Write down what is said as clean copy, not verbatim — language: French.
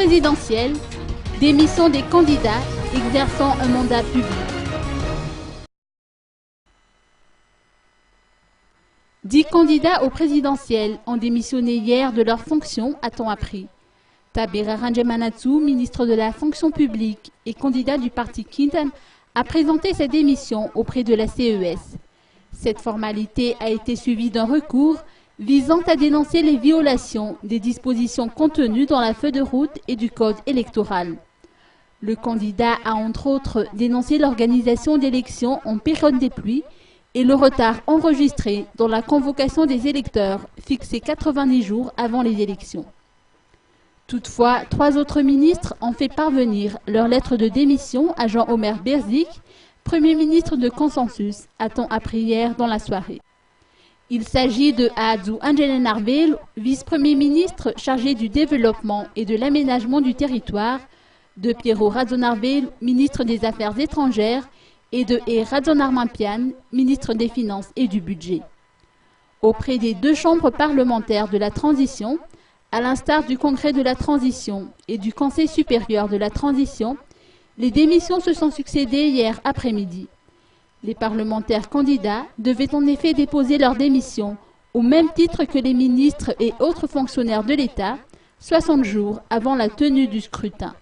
présidentielle, démission des candidats exerçant un mandat public. 10 candidats aux présidentielles ont démissionné hier de leurs fonctions, a-t-on appris. Tabera Ranjemanatsu, ministre de la fonction publique et candidat du parti Kintan, a présenté sa démission auprès de la CES. Cette formalité a été suivie d'un recours visant à dénoncer les violations des dispositions contenues dans la feuille de route et du code électoral. Le candidat a entre autres dénoncé l'organisation d'élections en période des pluies et le retard enregistré dans la convocation des électeurs fixé 90 jours avant les élections. Toutefois, 3 autres ministres ont fait parvenir leur lettre de démission à Jean-Omer Berzik, Premier ministre de Consensus, a-t-on appris hier dans la soirée. Il s'agit de Ahadzu Anjanenarvel, vice-premier ministre chargé du développement et de l'aménagement du territoire, de Piero Razonarvel, ministre des Affaires étrangères, et de E. Razonarmampian, ministre des Finances et du Budget. Auprès des 2 chambres parlementaires de la transition, à l'instar du Congrès de la transition et du Conseil supérieur de la transition, les démissions se sont succédées hier après-midi. Les parlementaires candidats devaient en effet déposer leur démission au même titre que les ministres et autres fonctionnaires de l'État, 60 jours avant la tenue du scrutin.